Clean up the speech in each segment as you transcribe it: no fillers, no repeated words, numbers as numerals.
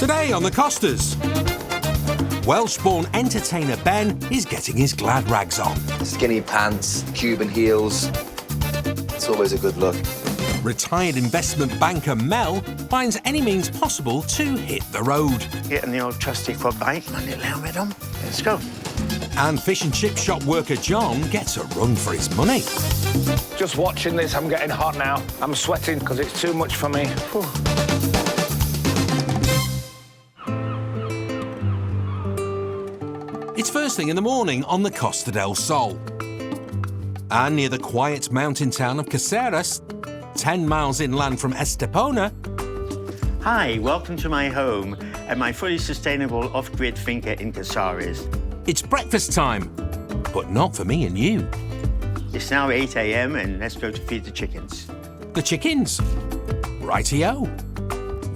Today on the Costas, Welsh-born entertainer Ben is getting his glad rags on. Skinny pants, Cuban heels. It's always a good look. Retired investment banker Mel finds any means possible to hit the road. Getting the old trusty quad bike, my little helmet on. Let's go. And fish and chip shop worker John gets a run for his money. Just watching this, I'm getting hot now. I'm sweating because it's too much for me. Whew. It's first thing in the morning on the Costa del Sol. And near the quiet mountain town of Caceres, 10 miles inland from Estepona. Hi, welcome to my home at my fully sustainable off-grid finca in Caceres. It's breakfast time, but not for me and you. It's now 8 a.m. and let's go to feed the chickens. The chickens? Rightio.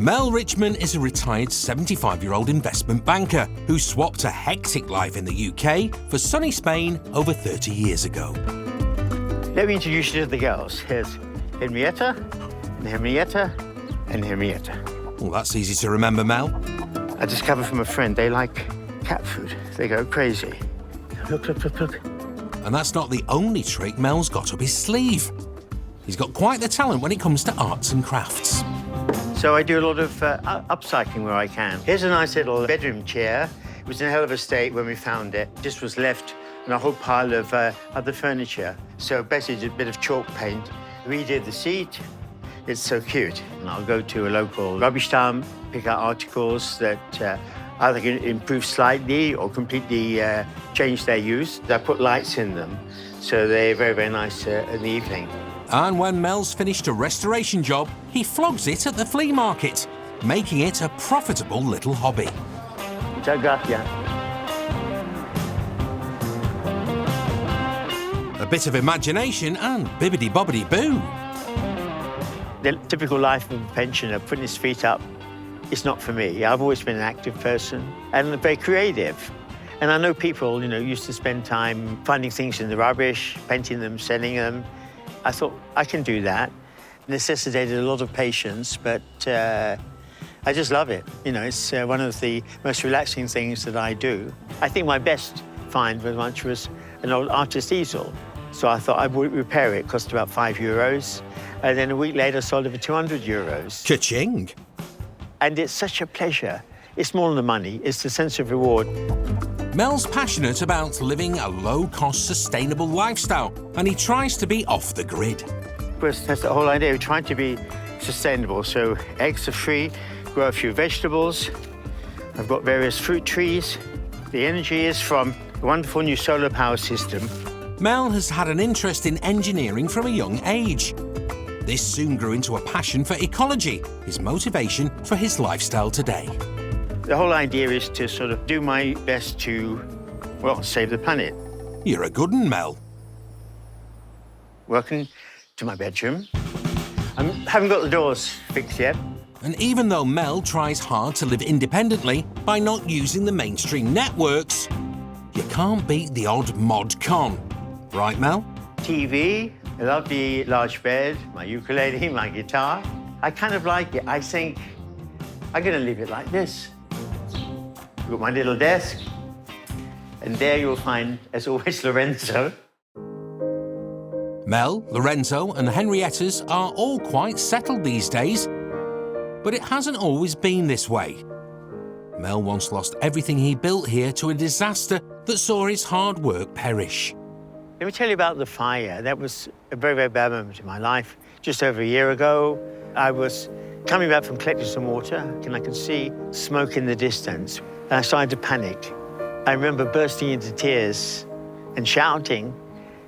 Mel Richmond is a retired 75-year-old investment banker who swapped a hectic life in the UK for sunny Spain over 30 years ago. Let me introduce you to the girls. Here's Henrietta, and Henrietta, and Henrietta. Well, that's easy to remember, Mel. I discovered from a friend they like cat food. They go crazy. Look, look, look, look. And that's not the only trick Mel's got up his sleeve. He's got quite the talent when it comes to arts and crafts. So I do a lot of upcycling where I can. Here's a nice little bedroom chair. It was in a hell of a state when we found it. Just was left in a whole pile of other furniture. So basically a bit of chalk paint. Redid the seat. It's so cute. And I'll go to a local rubbish dump, pick out articles that either can improve slightly or completely change their use. I put lights in them, so they're very, very nice in the evening. And when Mel's finished a restoration job, he flogs it at the flea market, making it a profitable little hobby. Muchas gracias. A bit of imagination and bibbidi-bobbidi-boo. The typical life of a pensioner, putting his feet up, it's not for me. I've always been an active person and very creative. And I know people, used to spend time finding things in the rubbish, painting them, selling them. I thought, I can do that. Necessitated a lot of patience, but I just love it. It's one of the most relaxing things that I do. I think my best find was an old artist easel. So I thought I would repair it. It cost about €5. And then a week later, sold it for €200. Cha-ching! And it's such a pleasure. It's more than the money, it's the sense of reward. Mel's passionate about living a low-cost, sustainable lifestyle, and he tries to be off the grid. That's the whole idea. We're trying to be sustainable. So eggs are free, grow a few vegetables. I've got various fruit trees. The energy is from a wonderful new solar power system. Mel has had an interest in engineering from a young age. This soon grew into a passion for ecology, his motivation for his lifestyle today. The whole idea is to sort of do my best to, save the planet. You're a good one, Mel. Welcome to my bedroom. I haven't got the doors fixed yet. And even though Mel tries hard to live independently by not using the mainstream networks, you can't beat the odd mod con. Right, Mel? TV, a lovely large bed, my ukulele, my guitar. I kind of like it. I think I'm going to leave it like this. I've got my little desk, and there you'll find, as always, Lorenzo. Mel, Lorenzo and Henrietta's are all quite settled these days, but it hasn't always been this way. Mel once lost everything he built here to a disaster that saw his hard work perish. Let me tell you about the fire. That was a very, very bad moment in my life. Just over a year ago, I was coming back from collecting some water, and I could see smoke in the distance. And I started to panic. I remember bursting into tears and shouting,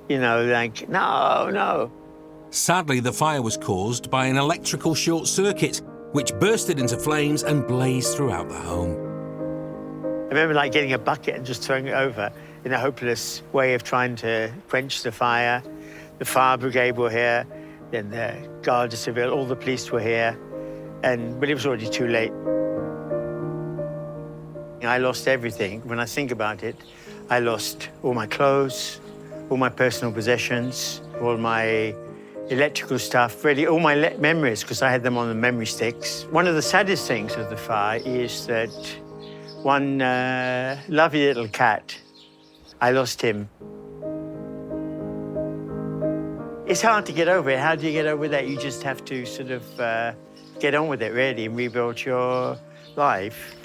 like, no, no. Sadly, the fire was caused by an electrical short circuit, which bursted into flames and blazed throughout the home. I remember getting a bucket and just throwing it over in a hopeless way of trying to quench the fire. The fire brigade were here, then the Guardia Civil, all the police were here, but it was already too late. I lost everything. When I think about it, I lost all my clothes, all my personal possessions, all my electrical stuff, really all my memories, because I had them on the memory sticks. One of the saddest things of the fire is that one lovely little cat, I lost him. It's hard to get over it. How do you get over that? You just have to sort of get on with it, really, and rebuild your life.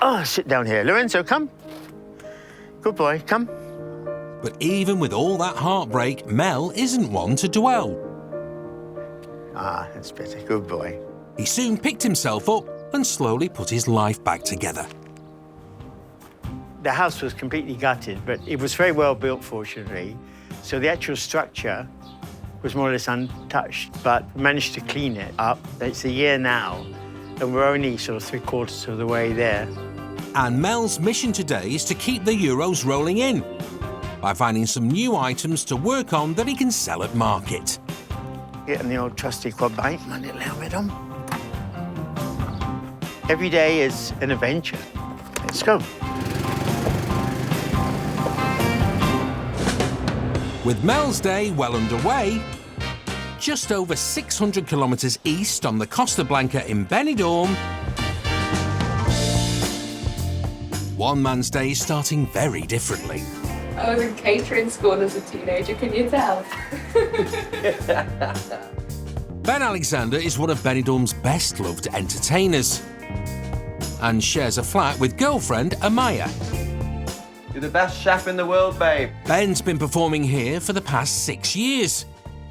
Oh, sit down here. Lorenzo, come. Good boy, come. But even with all that heartbreak, Mel isn't one to dwell. Ah, that's better. Good boy. He soon picked himself up and slowly put his life back together. The house was completely gutted, but it was very well built, fortunately. So the actual structure was more or less untouched, but managed to clean it up. It's a year now, and we're only sort of 3/4 of the way there. And Mel's mission today is to keep the euros rolling in by finding some new items to work on that he can sell at market. Getting the old trusty quad bike, my little helmet on. Every day is an adventure. Let's go. With Mel's day well underway, just over 600 kilometres east on the Costa Blanca in Benidorm, one man's day is starting very differently. I was in catering school as a teenager, can you tell? Ben Alexander is one of Benidorm's best-loved entertainers and shares a flat with girlfriend Amaya. You're the best chef in the world, babe. Ben's been performing here for the past 6 years.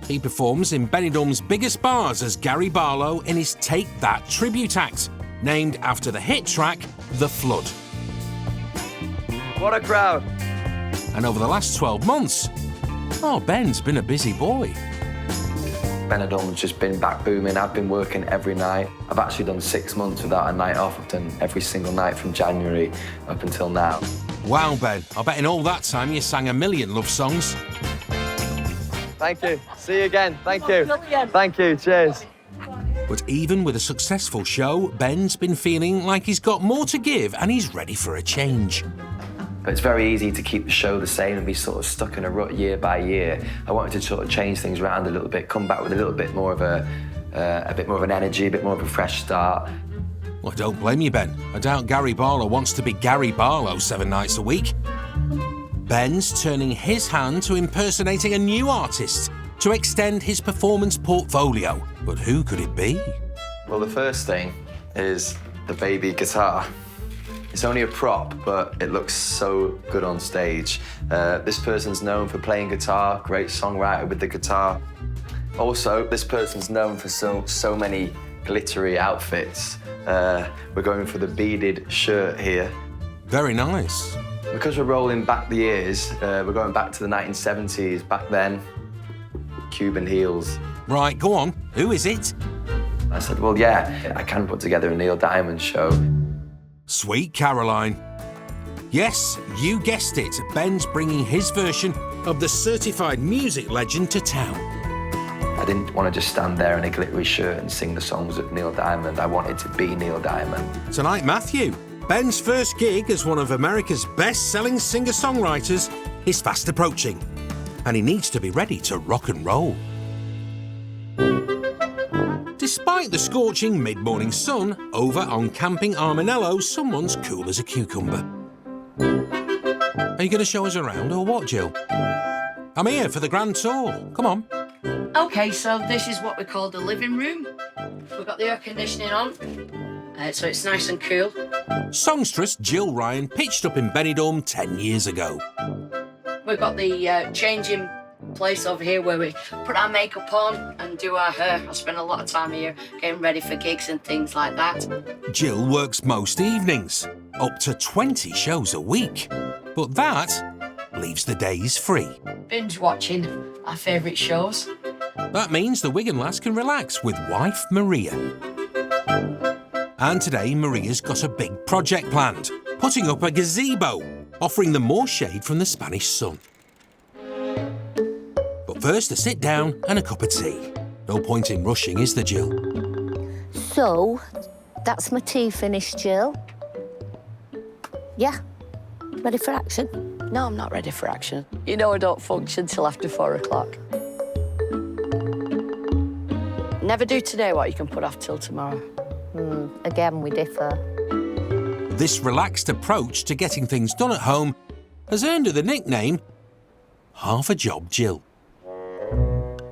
He performs in Benidorm's biggest bars as Gary Barlow in his Take That tribute act, named after the hit track The Flood. What a crowd. And over the last 12 months, Ben's been a busy boy. Benidorm's just been back booming. I've been working every night. I've actually done 6 months without a night off. I've done every single night from January up until now. Wow, Ben, I bet in all that time you sang 1 million love songs. Thank you. See you again. Thank you. Thank you. Cheers. But even with a successful show, Ben's been feeling like he's got more to give and he's ready for a change. But it's very easy to keep the show the same and be sort of stuck in a rut year by year. I wanted to sort of change things around a little bit, come back with a little bit more of a bit more of an energy, a bit more of a fresh start. Well, I don't blame you, Ben. I doubt Gary Barlow wants to be Gary Barlow 7 nights a week. Ben's turning his hand to impersonating a new artist to extend his performance portfolio. But who could it be? Well, the first thing is the baby guitar. It's only a prop, but it looks so good on stage. This person's known for playing guitar, great songwriter with the guitar. Also, this person's known for so many glittery outfits. We're going for the beaded shirt here. Very nice. Because we're rolling back the years, we're going back to the 1970s. Back then, Cuban heels. Right, go on. Who is it? I said, well, yeah, I can put together a Neil Diamond show. Sweet Caroline. Yes, you guessed it. Ben's bringing his version of the certified music legend to town. I didn't want to just stand there in a glittery shirt and sing the songs of Neil Diamond. I wanted to be Neil Diamond. Tonight, Matthew. Ben's first gig as one of America's best-selling singer-songwriters is fast approaching, and he needs to be ready to rock and roll. Despite the scorching mid-morning sun, over on Camping Armanello, someone's cool as a cucumber. Are you going to show us around or what, Jill? I'm here for the grand tour. Come on. OK, so this is what we call the living room. We've got the air conditioning on, so it's nice and cool. Songstress Jill Ryan pitched up in Benidorm 10 years ago. We've got the changing place over here where we put our makeup on and do our hair. I spend a lot of time here getting ready for gigs and things like that. Jill works most evenings, up to 20 shows a week. But that leaves the days free. Binge watching our favourite shows. That means the Wigan lass can relax with wife Maria. And today Maria's got a big project planned, putting up a gazebo, offering them more shade from the Spanish sun. But first a sit down and a cup of tea. No point in rushing, is there, Jill? So, that's my tea finished, Jill. Yeah? Ready for action? No, I'm not ready for action. You know I don't function till after 4 o'clock. Never do today what you can put off till tomorrow. Again, we differ. This relaxed approach to getting things done at home has earned her the nickname Half a Job Jill.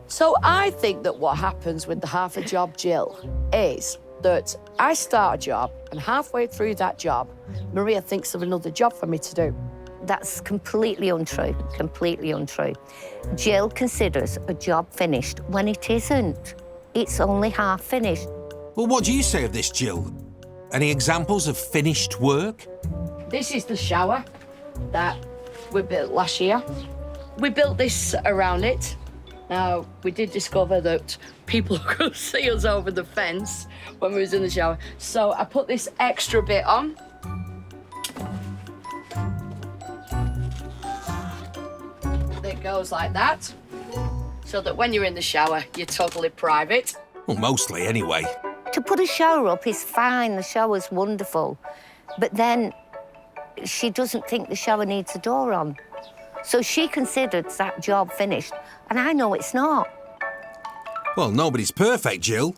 So I think that what happens with the half a job Jill is that I start a job and halfway through that job, Maria thinks of another job for me to do. That's completely untrue, completely untrue. Jill considers a job finished when it isn't. It's only half finished. Well, what do you say of this, Jill? Any examples of finished work? This is the shower that we built last year. We built this around it. Now, we did discover that people could see us over the fence when we was in the shower. So I put this extra bit on. It goes like that, so that when you're in the shower, you're totally private. Well, mostly anyway. To put a shower up is fine, the shower's wonderful. But then she doesn't think the shower needs a door on. So she considers that job finished, and I know it's not. Well, nobody's perfect, Jill.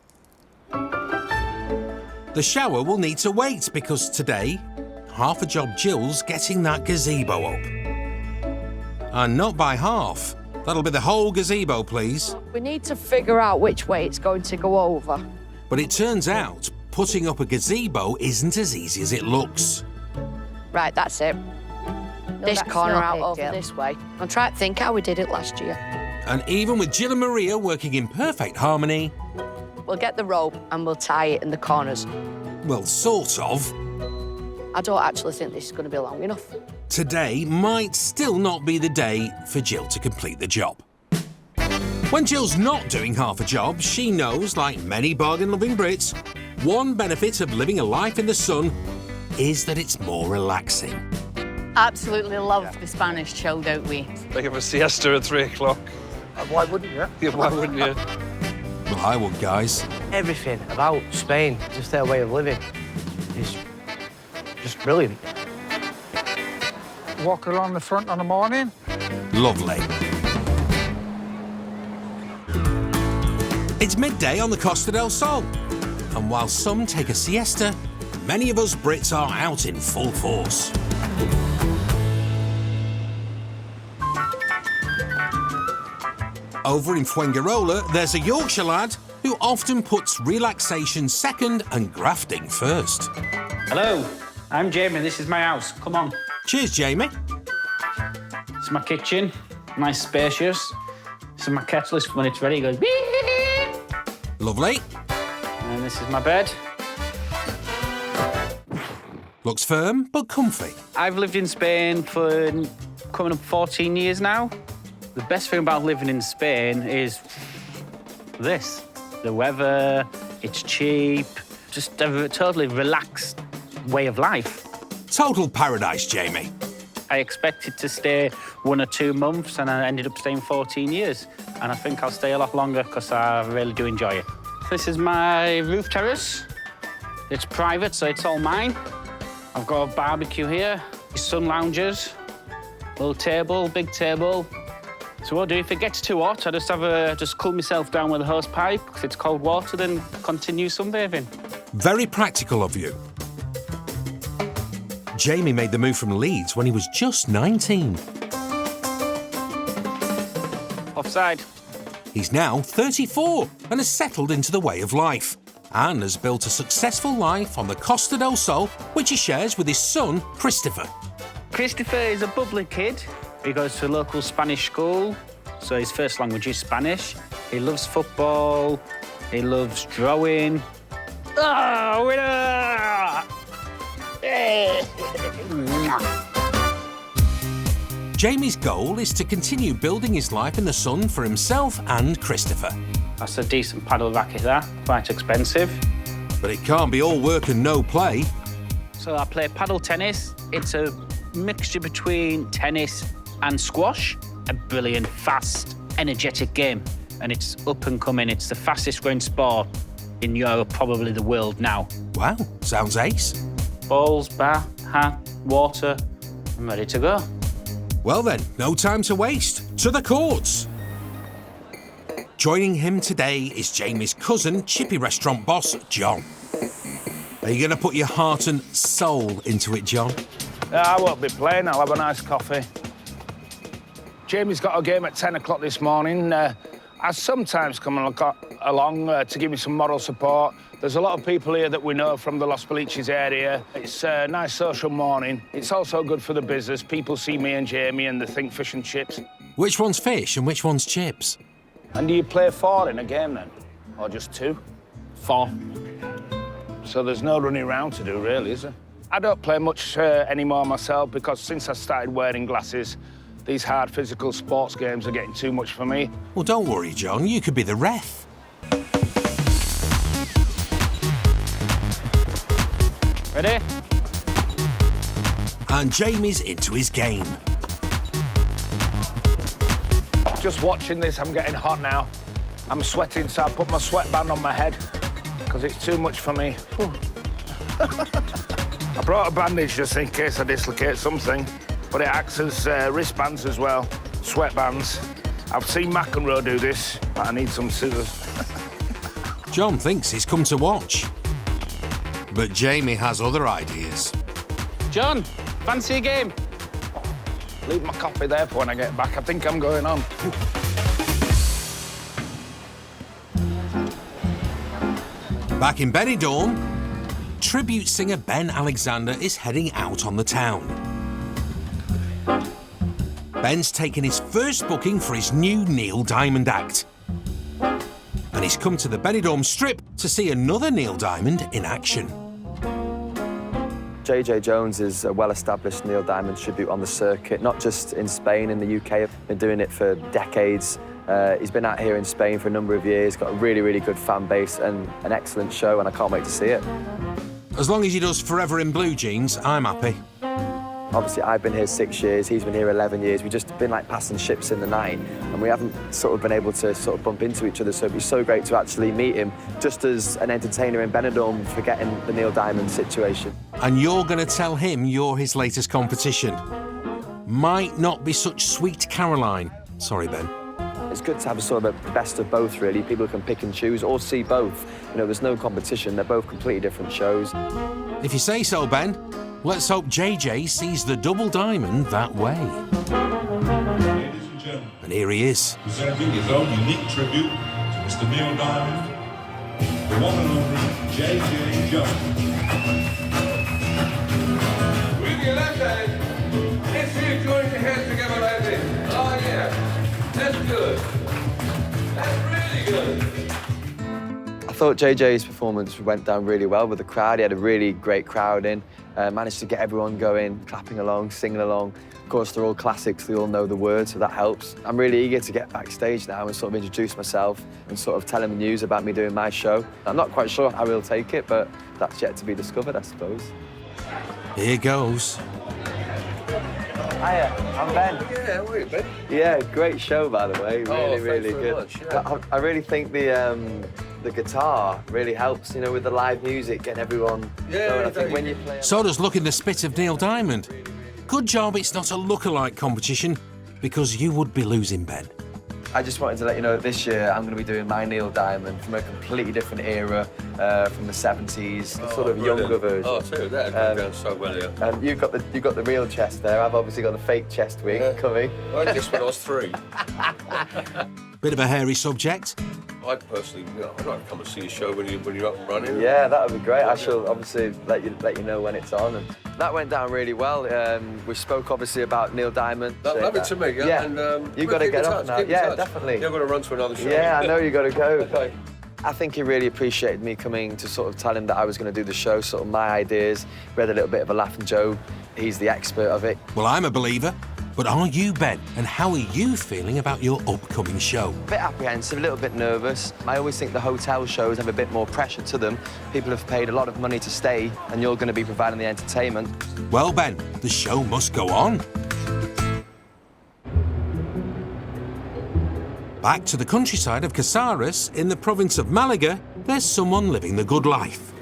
The shower will need to wait because today, Half a Job Jill's getting that gazebo up. And not by half. That'll be the whole gazebo, please. We need to figure out which way it's going to go over. But it turns out putting up a gazebo isn't as easy as it looks. Right, that's it. This that's corner not out it, over Jill. this way. I'm trying to think how we did it last year. And even with Jill and Maria working in perfect harmony, We'll get the rope and we'll tie it in the corners. well, sort of, I don't actually think this is going to be long enough. today might still not be the day for Jill to complete the job. When Jill's not doing half a job, she knows, like many bargain-loving Brits, one benefit of living a life in the sun is that it's more relaxing. Absolutely love the Spanish chill, don't we? Think of a siesta at 3 o'clock. Why wouldn't you? Yeah, why wouldn't you? Well, I would, guys. Everything about Spain, just their way of living, is just brilliant. Walk along the front in the morning. Lovely. It's midday on the Costa del Sol, and while some take a siesta, many of us Brits are out in full force. Over in Fuengirola, there's a Yorkshire lad who often puts relaxation second and grafting first. Hello, I'm Jamie. This is my house. Come on. Cheers, Jamie. It's my kitchen. Nice, spacious. This is my kettle. When it's ready, it goes beep. Lovely. And this is my bed. Looks firm, but comfy. I've lived in Spain for coming up 14 years now. The best thing about living in Spain is this. The weather, it's cheap, just a totally relaxed way of life. Total paradise, Jamie. I expected to stay 1 or 2 months, and I ended up staying 14 years. And I think I'll stay a lot longer because I really do enjoy it. This is my roof terrace. It's private, so it's all mine. I've got a barbecue here, sun loungers, little table, big table. So what I do, if it gets too hot, I just cool myself down with a hose pipe. If it's cold water, then continue sunbathing. Very practical of you. Jamie made the move from Leeds when he was just 19. Offside. He's now 34 and has settled into the way of life and has built a successful life on the Costa del Sol, which he shares with his son, Christopher. Christopher is a bubbly kid. He goes to a local Spanish school, so his first language is Spanish. He loves football. He loves drawing. Oh, winner! Jamie's goal is to continue building his life in the sun for himself and Christopher. That's a decent paddle racket, that. Quite expensive. But it can't be all work and no play. So I play paddle tennis. It's a mixture between tennis and squash. A brilliant, fast, energetic game. And it's up and coming. It's the fastest growing sport in Europe, probably the world now. Wow, sounds ace. Balls, bat, hat, water. I'm ready to go. Well then, no time to waste. To the courts. Joining him today is Jamie's cousin, chippy restaurant boss, John. Are you going to put your heart and soul into it, John? I won't be playing. I'll have a nice coffee. Jamie's got a game at 10 o'clock this morning. I sometimes come along to give me some moral support. There's a lot of people here that we know from the Los Felices area. It's a nice social morning. It's also good for the business. People see me and Jamie and they think fish and chips. Which one's fish and which one's chips? And do you play 4 in a game then? Or just 2? 4. So there's no running around to do, really, is there? I don't play much anymore myself because since I started wearing glasses, these hard physical sports games are getting too much for me. Well, don't worry, John. You could be the ref. Ready? And Jamie's into his game. Just watching this, I'm getting hot now. I'm sweating, so I put my sweatband on my head because it's too much for me. I brought a bandage just in case I dislocate something, but it acts as wristbands as well, sweatbands. I've seen McEnroe do this, but I need some scissors. John thinks he's come to watch. But Jamie has other ideas. John, fancy a game? Leave my coffee there for when I get back. I think I'm going on. Back in Benidorm, tribute singer Ben Alexander is heading out on the town. Ben's taken his first booking for his new Neil Diamond act. And he's come to the Benidorm Strip to see another Neil Diamond in action. JJ Jones is a well-established Neil Diamond tribute on the circuit, not just in Spain, in the UK. I've been doing it for decades. He's been out here in Spain for a number of years, got a really, really good fan base and an excellent show, and I can't wait to see it. As long as he does Forever in Blue Jeans, I'm happy. Obviously, I've been here 6 years, he's been here 11 years. We've just been like passing ships in the night, and we haven't sort of been able to sort of bump into each other, so it'd be so great to actually meet him, just as an entertainer in Benidorm, forgetting the Neil Diamond situation. And you're going to tell him you're his latest competition. Might not be such sweet Caroline. Sorry, Ben. It's good to have a sort of a best of both, really. People can pick and choose or see both. You know, there's no competition. They're both completely different shows. If you say so, Ben. Let's hope JJ sees the double diamond that way. Ladies and gentlemen, and here he is. Presenting his own unique tribute to Mr. Neil Diamond, the one and only JJ Jones. With your left hand, let's see you join your hands together like this. Oh yeah, that's good. That's really good. I thought JJ's performance went down really well with the crowd. He had a really great crowd in, managed to get everyone going, clapping along, singing along. Of course, they're all classics, they all know the words, so that helps. I'm really eager to get backstage now and sort of introduce myself and sort of tell him the news about me doing my show. I'm not quite sure how he'll take it, but that's yet to be discovered, I suppose. Here goes. Hiya, I'm Ben. Yeah, how are you, Ben? Yeah, great show, by the way. Really, really good. Much, yeah. I really think the guitar really helps, you know, with the live music, getting everyone going. I think when you play... So does looking the spit of Neil Diamond. Good job it's not a lookalike competition, because you would be losing, Ben. I just wanted to let you know that this year I'm going to be doing my Neil Diamond from a completely different era, from the 70s, sort of brilliant. Younger version. Oh, too, that'd go down so well, yeah. You've got the real chest there. I've obviously got the fake chest wing coming. I had this when I was 3. Bit of a hairy subject. I personally, I'd like to come and see your show when you're up and running. Yeah, that would be great. I shall obviously let you know when it's on. And that went down really well. We spoke obviously about Neil Diamond. Love it to me, yeah. Yeah, And, you've got to get up now. Yeah, definitely. You're going to run to another show. Yeah, I know you got to go. Okay. I think he really appreciated me coming to sort of tell him that I was going to do the show, sort of my ideas. We had a little bit of a laugh and joke. He's the expert of it. Well, I'm a believer. But are you, Ben? And how are you feeling about your upcoming show? A bit apprehensive, a little bit nervous. I always think the hotel shows have a bit more pressure to them. People have paid a lot of money to stay, and you're going to be providing the entertainment. Well, Ben, the show must go on. Back to the countryside of Casares, in the province of Malaga, there's someone living the good life.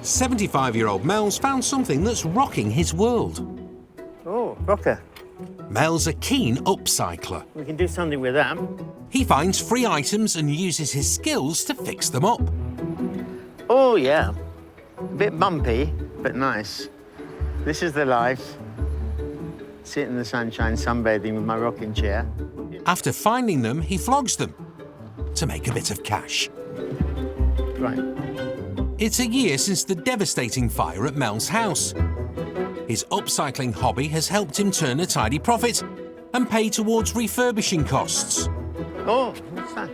75-year-old Mel's found something that's rocking his world. Oh, rocker. Mel's a keen upcycler. We can do something with that. He finds free items and uses his skills to fix them up. Oh, yeah. A bit bumpy, but nice. This is the life. Sit in the sunshine, sunbathing with my rocking chair. After finding them, he flogs them to make a bit of cash. Right. It's a year since the devastating fire at Mel's house. His upcycling hobby has helped him turn a tidy profit and pay towards refurbishing costs. Oh, what's that?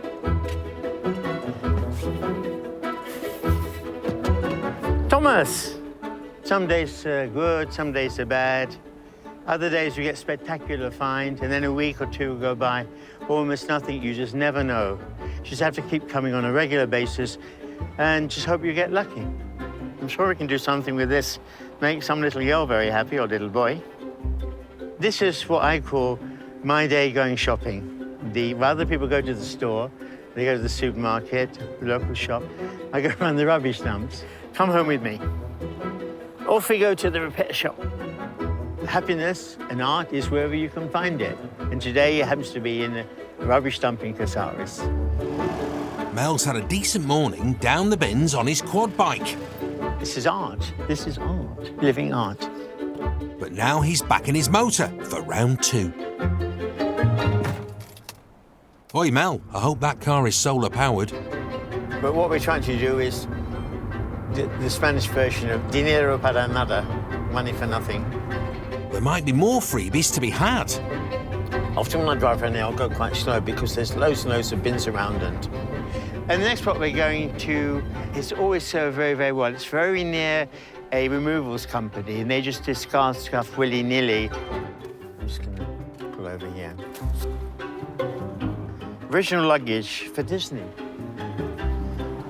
Thomas! Some days are good, some days are bad. Other days we get spectacular find, and then a week or two go by, almost nothing. You just never know. You just have to keep coming on a regular basis and just hope you get lucky. I'm sure we can do something with this, make some little girl very happy, or little boy. This is what I call my day going shopping. While other people go to the store, they go to the supermarket, the local shop, I go around the rubbish dumps. Come home with me. Off we go to the repair shop. Happiness and art is wherever you can find it. And today it happens to be in the rubbish dump in Casares. Mel's had a decent morning down the bins on his quad bike. This is art. This is art. Living art. But now he's back in his motor for round 2. Oi, Mel, I hope that car is solar powered. But what we're trying to do is the Spanish version of dinero para nada, money for nothing. There might be more freebies to be had. Often when I drive around here, I'll go quite slow because there's loads and loads of bins around. And the next spot we're going to is always served very, very well. It's very near a removals company, and they just discard stuff willy-nilly. I'm just going to pull over here. Original luggage for Disney.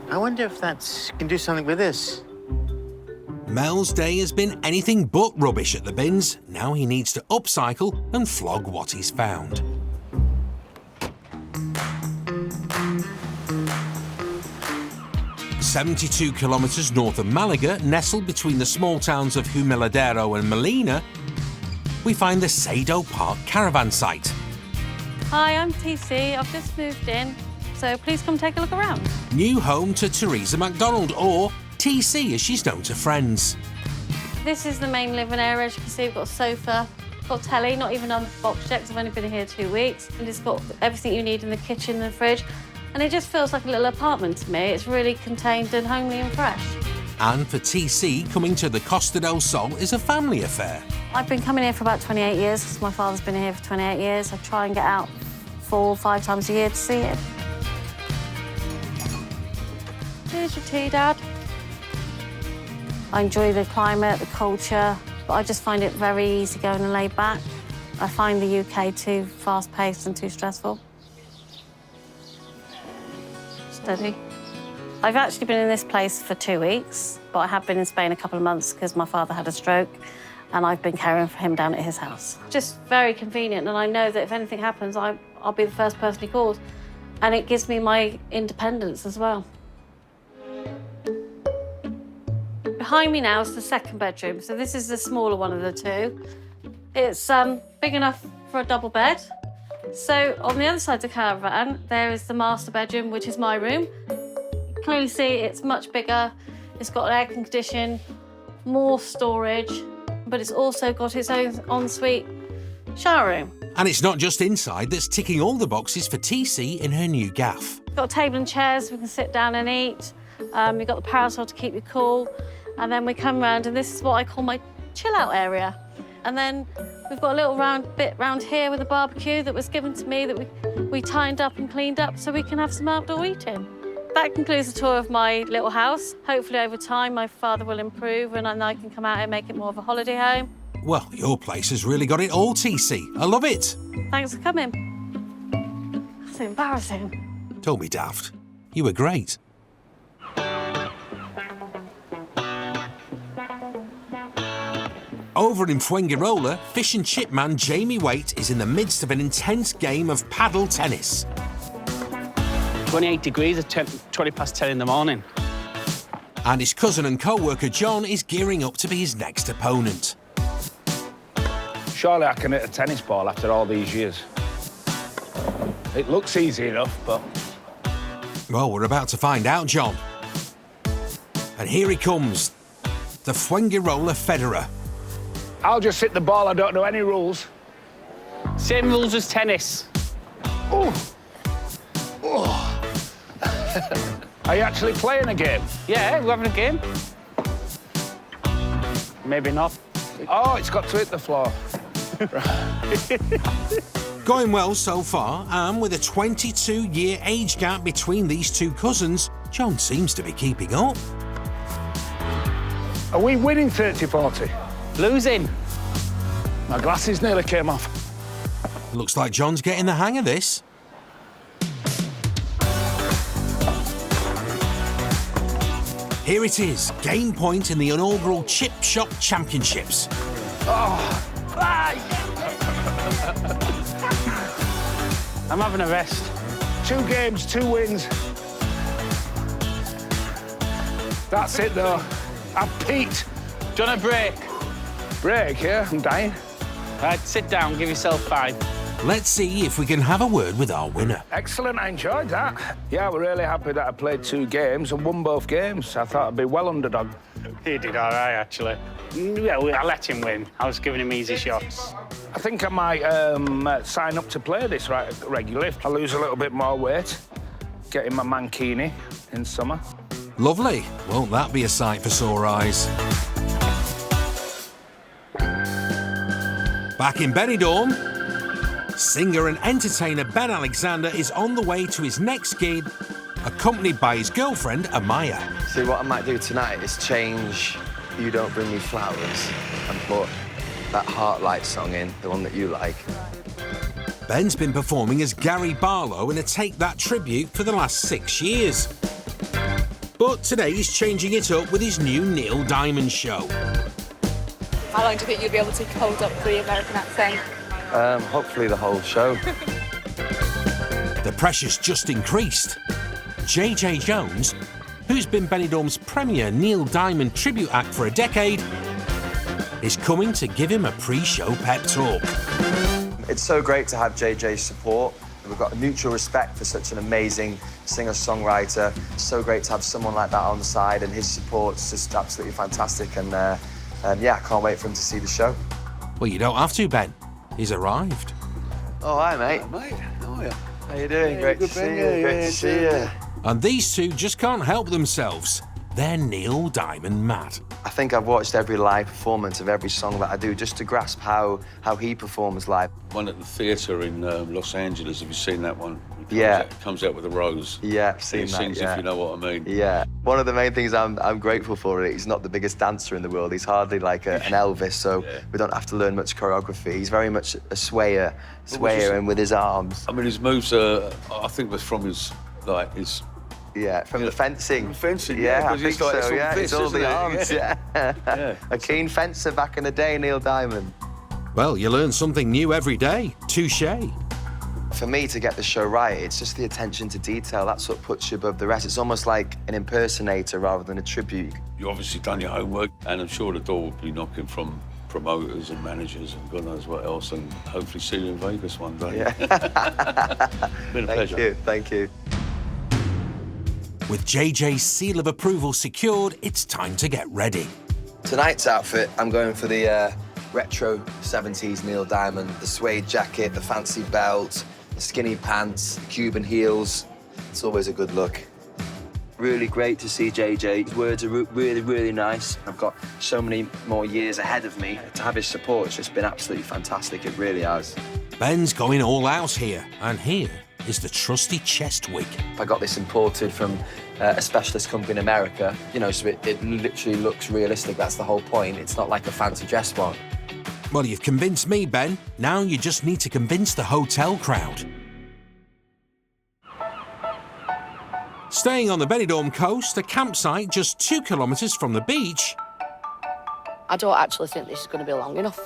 I wonder if can do something with this. Mel's day has been anything but rubbish at the bins. Now he needs to upcycle and flog what he's found. "72 kilometres north of Malaga, nestled between the small towns of Humiladero and Molina, we find the Sado Park caravan site. Hi, I'm TC. I've just moved in, so please come take a look around. New home to Teresa MacDonald, or TC as she's known to friends. This is the main living area. As you can see, we've got a sofa, got a telly, not even unboxed yet because I've only been here 2 weeks. And it's got everything you need in the kitchen and the fridge. And it just feels like a little apartment to me. It's really contained and homely and fresh. And for TC, coming to the Costa del Sol is a family affair. I've been coming here for about 28 years because my father's been here for 28 years. I try and get out 4 or 5 times a year to see him. Here's your tea, Dad. I enjoy the climate, the culture, but I just find it very easygoing and laid back. I find the UK too fast-paced and too stressful. Steady. I've actually been in this place for 2 weeks, but I have been in Spain a couple of months because my father had a stroke and I've been caring for him down at his house. Just very convenient, and I know that if anything happens, I'll be the first person he calls. And it gives me my independence as well. Behind me now is the second bedroom, so this is the smaller one of the two. It's big enough for a double bed. So on the other side of the caravan, there is the master bedroom, which is my room. You can clearly see it's much bigger. It's got an air condition, more storage, but it's also got its own ensuite shower room. And it's not just inside that's ticking all the boxes for TC in her new gaff. Got a table and chairs, we can sit down and eat. You've got the parasol to keep you cool. And then we come round, and this is what I call my chill-out area. And then we've got a little bit round here with a barbecue that was given to me that we tidied up and cleaned up so we can have some outdoor eating. That concludes the tour of my little house. Hopefully over time my father will improve and I can come out and make it more of a holiday home. Well, your place has really got it all, TC. I love it. Thanks for coming. That's embarrassing. Don't be daft. You were great. Over in Fuengirola, fish and chip man Jamie Waite is in the midst of an intense game of paddle tennis. 28 degrees at 20 past 10 in the morning. And his cousin and co-worker John is gearing up to be his next opponent. Surely I can hit a tennis ball after all these years. It looks easy enough, but... Well, we're about to find out, John. And here he comes, the Fuengirola Federer. I'll just hit the ball, I don't know any rules. Same rules as tennis. Oh. Oh. Are you actually playing a game? Yeah, we're having a game. Maybe not. Oh, it's got to hit the floor. Going well so far, and with a 22-year age gap between these two cousins, John seems to be keeping up. Are we winning 30-40? Losing. My glasses nearly came off. Looks like John's getting the hang of this. Here it is, game point in the inaugural Chip Shop Championships. Oh. I'm having a rest. 2 games, 2 wins. That's it, though. I've peaked. Do you want a break? Break, yeah? I'm dying. Right, sit down, give yourself 5. Let's see if we can have a word with our winner. Excellent, I enjoyed that. Yeah, we're really happy that I played 2 games and won both games. I thought I'd be well underdog. He did all right, actually. Yeah, I let him win. I was giving him easy shots. I think I might sign up to play this regularly. If I lose a little bit more weight, getting my mankini in summer. Lovely. Won't that be a sight for sore eyes? Back in Benidorm, singer and entertainer Ben Alexander is on the way to his next gig, accompanied by his girlfriend, Amaya. See, what I might do tonight is change You Don't Bring Me Flowers and put that Heartlight song in, the one that you like. Ben's been performing as Gary Barlow in a Take That tribute for the last 6 years. But today he's changing it up with his new Neil Diamond show. How long do you think you'll be able to hold up the American accent? Hopefully the whole show. The pressure's just increased. JJ Jones, who's been Benidorm's premier Neil Diamond tribute act for a decade, is coming to give him a pre-show pep talk. It's so great to have JJ's support. We've got a mutual respect for such an amazing singer-songwriter. So great to have someone like that on the side, and his support's just absolutely fantastic. And yeah, I can't wait for him to see the show. Well, you don't have to, Ben. He's arrived. Oh, hi, mate. Hi, mate. How are you? How you doing? Yeah, great good to see Ben, you. yeah, Great yeah, to see you. And these two just can't help themselves. They're Neil Diamond mad. I think I've watched every live performance of every song that I do just to grasp how he performs live. One at the theatre in Los Angeles. Have you seen that one? Comes out with a rose. Yeah, I've seen he that. Sings, yeah. if you know what I mean. Yeah. One of the main things I'm grateful for, he's not the biggest dancer in the world. He's hardly like an Elvis, so we don't have to learn much choreography. He's very much a swayer and with his arms. I mean, his moves are, I think, was from his, Yeah, from the fencing. From fencing, yeah. I think it's like, so, yeah. It's all the arms, yeah. yeah. A keen fencer back in the day, Neil Diamond. Well, you learn something new every day. Touché. For me to get the show right, it's just the attention to detail. That's what puts you above the rest. It's almost like an impersonator rather than a tribute. You obviously done your homework, and I'm sure the door will be knocking from promoters and managers and God knows what else, and hopefully see you in Vegas one day. Yeah. Been a pleasure. Thank you. With JJ's seal of approval secured, it's time to get ready. Tonight's outfit, I'm going for the retro 70s Neil Diamond, the suede jacket, the fancy belt, the skinny pants, the Cuban heels. It's always a good look. Really great to see JJ. His words are really, really nice. I've got so many more years ahead of me. To have his support, it's just been absolutely fantastic. It really has. Ben's going all out here, and here is the trusty chest wig. I got this imported from a specialist company in America, you know, so it literally looks realistic. That's the whole point. It's not like a fancy dress one. Well, you've convinced me, Ben. Now you just need to convince the hotel crowd. Staying on the Benidorm coast, a campsite just 2 kilometres from the beach, I don't actually think this is going to be long enough.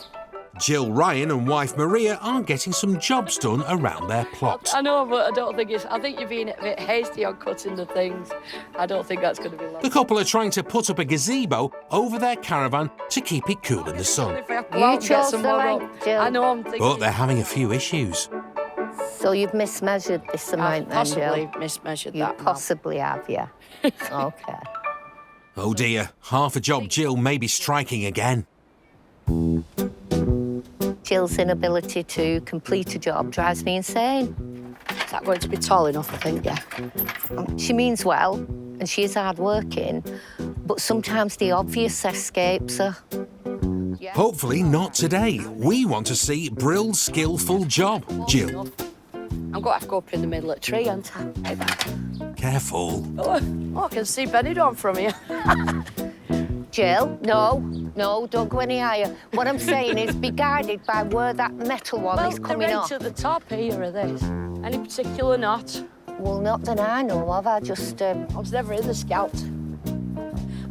Jill Ryan and wife Maria are getting some jobs done around their plot. I know, but I don't think it's... I think you're being a bit hasty on cutting the things. I don't think that's going to be long. The couple are trying to put up a gazebo over their caravan to keep it cool in the sun. If I have to go out and get some more rope. I know I'm thinking... But they're having a few issues. So So you've mismeasured this amount then, Jill? Possibly mismeasured You that. possibly have, yeah. OK. Oh dear, half a job Jill may be striking again. Jill's inability to complete a job drives me insane. Is that going to be tall enough, I think, yeah? She means well, and she is hard-working, but sometimes the obvious escapes her. Hopefully not today. We want to see Brill's skillful job, Jill. I'm going to have to go up in the middle of the tree, aren't I? Careful. Oh, I can see Benidorm from here. Jill, no, don't go any higher. What I'm saying is be guided by where that metal one is coming the off. at the top here are this. Any particular knot? Well, not that I know of. I just... I was never in the Scouts.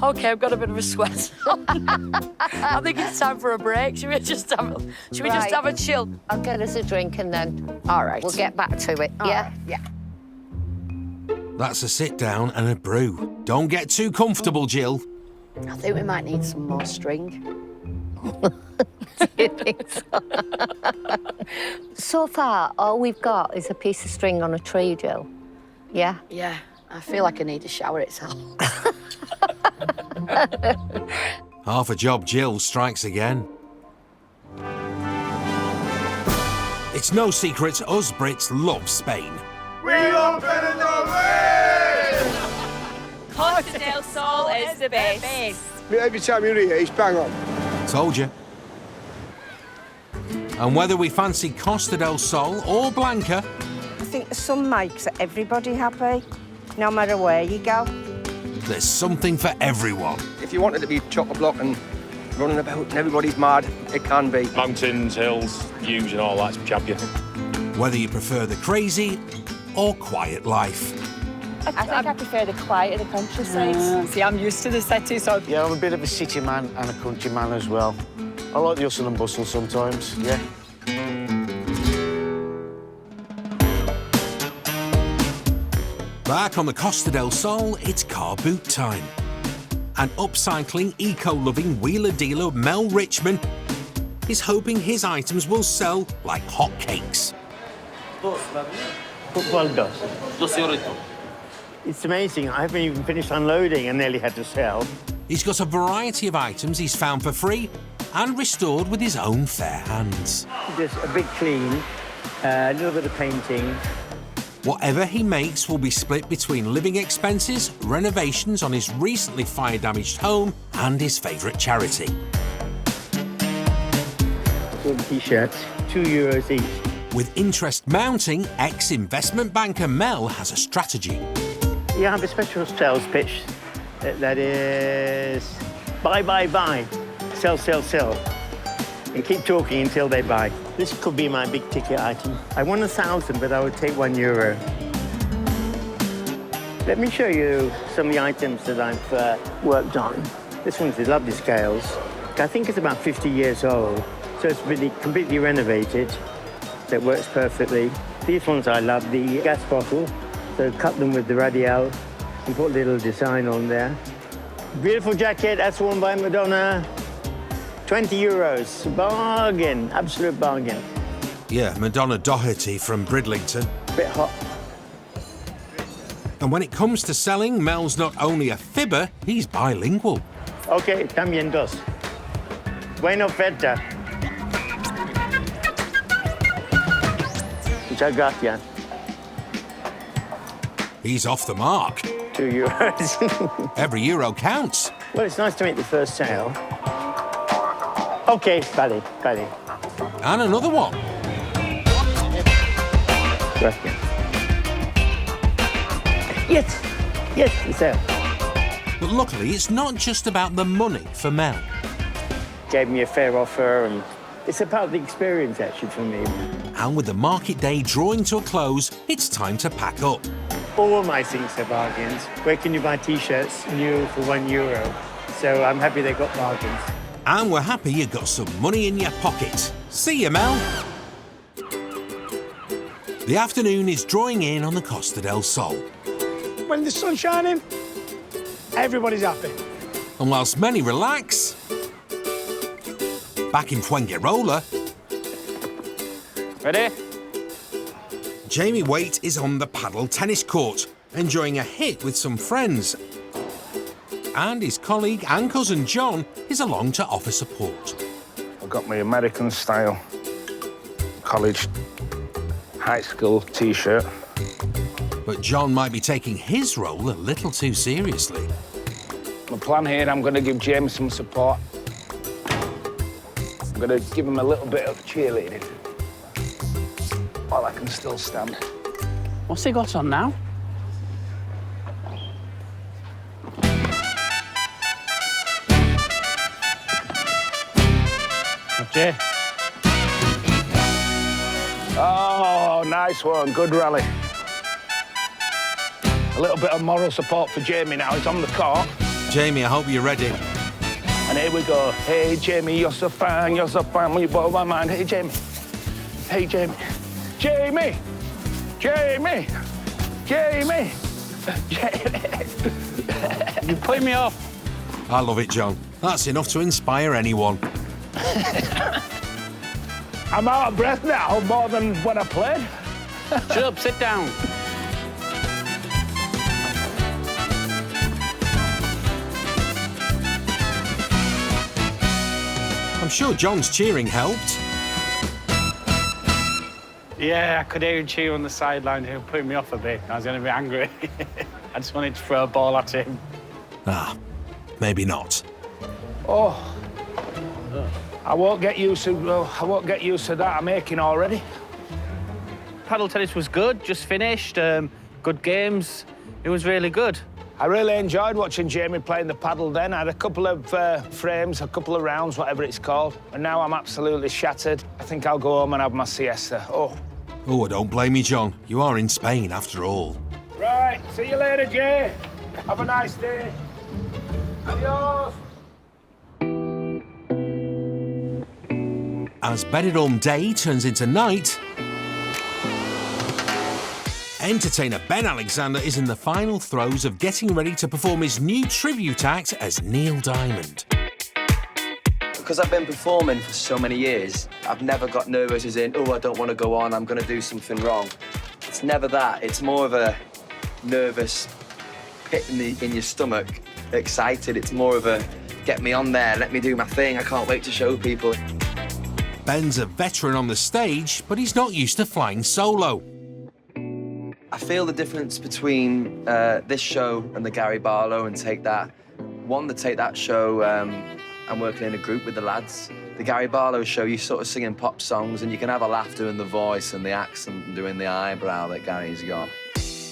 OK, I've got a bit of a sweat. I think it's time for a break. Should we just have a chill? I'll get us a drink and then... All right. We'll get back to it, yeah? Yeah. That's a sit down and a brew. Don't get too comfortable, Jill. I think we might need some more string. So far, all we've got is a piece of string on a tree, Jill. Yeah? Yeah, I feel like I need a shower itself. Half a job Jill strikes again. It's no secret us Brits love Spain. We love Benidorm! Costa Del Sol is the best. Every time you're here, it's bang on. Told you. And whether we fancy Costa del Sol or Blanca, I think the sun makes everybody happy, no matter where you go. there's something for everyone. If you wanted to be chock-a-block and running about and everybody's mad, it can be. Mountains, hills, views and all that's champion. Whether you prefer the crazy or quiet life. I think I prefer the quiet of the countryside. See, I'm used to the city, so... Yeah, I'm a bit of a city man and a country man as well. I like the hustle and bustle sometimes, yeah. Back on the Costa del Sol, it's car boot time. And upcycling, eco-loving wheeler-dealer Mel Richmond is hoping his items will sell like hotcakes. It's amazing. I haven't even finished unloading and nearly had to sell. He's got a variety of items he's found for free and restored with his own fair hands. Just a big clean, a little bit of painting. Whatever he makes will be split between living expenses, renovations on his recently fire-damaged home and his favourite charity. T-shirts, €2 each. With interest mounting, ex-investment banker Mel has a strategy. You have a special sales pitch that is buy, buy, buy, sell, sell, sell, and keep talking until they buy. This could be my big ticket item. I want 1,000, but I would take €1. Let me show you some of the items that I've worked on. This one's the lovely scales. I think it's about 50 years old, so it's really completely renovated. That works perfectly. These ones I love, the gas bottle. So cut them with the radial and put a little design on there. Beautiful jacket, that's worn by Madonna. €20, bargain, absolute bargain. Yeah, Madonna Doherty from Bridlington. Bit hot. And when it comes to selling, Mel's not only a fibber, he's bilingual. Okay, también dos. Buena oferta. Muchas gracias. He's off the mark. €2. Every euro counts. Well, it's nice to make the first sale. Okay, vale. And another one. Gracias. Yes, the sale. But luckily, it's not just about the money for Mel. Gave me a fair offer, and it's about the experience, actually, for me. And with the market day drawing to a close, it's time to pack up. All my things are bargains. Where can you buy T-shirts new for €1? So I'm happy they got bargains. And we're happy you got some money in your pocket. See you, Mel. The afternoon is drawing in on the Costa del Sol. When the sun's shining, everybody's happy. And whilst many relax, back in Fuengirola, Ready? Jamie Waite is on the paddle tennis court, enjoying a hit with some friends. And his colleague and cousin John is along to offer support. I've got my American style college high school t-shirt. But John might be taking his role a little too seriously. My plan here, I'm going to give James some support. I'm going to give him a little bit of cheerleading while I can still stand. What's he got on now? Okay. Oh, nice one. Good rally. A little bit of moral support for Jamie now. He's on the court. Jamie, I hope you're ready. And here we go. Hey, Jamie, you're so fine when you blow my mind. Hey, Jamie. Hey, Jamie. Jamie! Jamie! Jamie! Jamie! You put me off. I love it, John. That's enough to inspire anyone. I'm out of breath now, more than when I played. Shut up, sit down. I'm sure John's cheering helped. Yeah, I could hear him cheer on the sideline. He was putting me off a bit. I was going to be angry. I just wanted to throw a ball at him. Ah, maybe not. Oh, I won't get used to that. I'm aching already. Paddle tennis was good, just finished. Good games. It was really good. I really enjoyed watching Jamie playing the paddle then. I had a couple of frames, a couple of rounds, whatever it's called. And now I'm absolutely shattered. I think I'll go home and have my siesta. Oh, I don't blame you, John. You are in Spain, after all. Right, see you later, Jay. Have a nice day. Adios. As Benidorm day turns into night, entertainer Ben Alexander is in the final throes of getting ready to perform his new tribute act as Neil Diamond. Because I've been performing for so many years, I've never got nervous as in, oh, I don't want to go on, I'm going to do something wrong. It's never that. It's more of a nervous pit in your stomach, excited. It's more of a, get me on there, let me do my thing, I can't wait to show people. Ben's a veteran on the stage, but he's not used to flying solo. I feel the difference between this show and the Gary Barlow and Take That. One, the Take That show, I'm working in a group with the lads. The Gary Barlow show, you're sort of singing pop songs and you can have a laugh doing the voice and the accent and doing the eyebrow that Gary's got.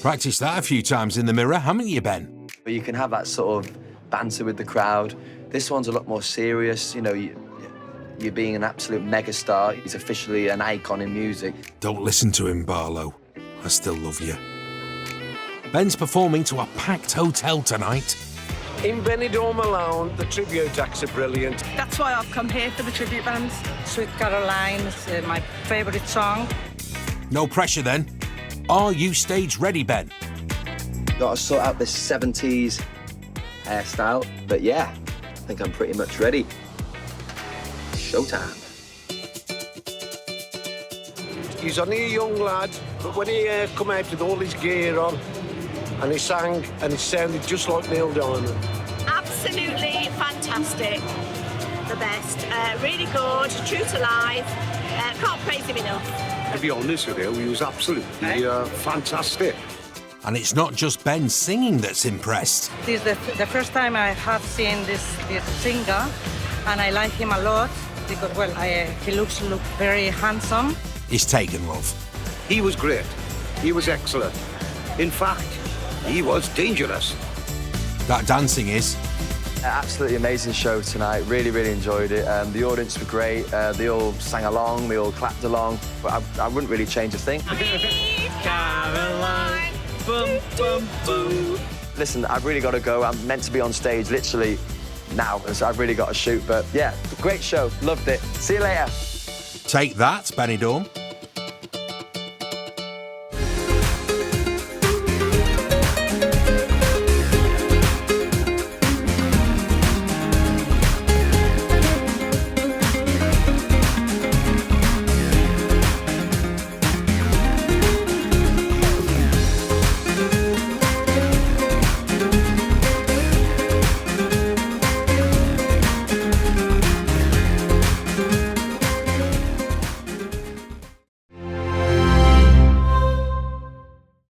Practiced that a few times in the mirror, haven't you, Ben? But you can have that sort of banter with the crowd. This one's a lot more serious, you know, you're being an absolute megastar. He's officially an icon in music. Don't listen to him, Barlow. I still love you. Ben's performing to a packed hotel tonight. In Benidorm alone, the tribute acts are brilliant. That's why I've come here for the tribute bands. Sweet Caroline is my favourite song. No pressure then. Are you stage ready, Ben? Got to sort out this 70s hairstyle, but yeah, I think I'm pretty much ready. Showtime. He's only a young lad, but when he come out with all his gear on, and he sang, and it sounded just like Neil Diamond. Absolutely fantastic. The best. Really good, true to life. Can't praise him enough. To be honest with you, he was absolutely fantastic. And it's not just Ben singing that's impressed. This is the first time I have seen this singer, and I like him a lot because, well, he looks very handsome. He's taken, love. He was great. He was excellent. In fact, he was dangerous. That dancing is. Absolutely amazing show tonight. Really, really enjoyed it. The audience were great. They all sang along, they all clapped along. But I wouldn't really change a thing. Caroline, boom, boom, boom. Listen, I've really got to go. I'm meant to be on stage literally now, so I've really got to shoot. But yeah, great show. Loved it. See you later. Take that, Benidorm.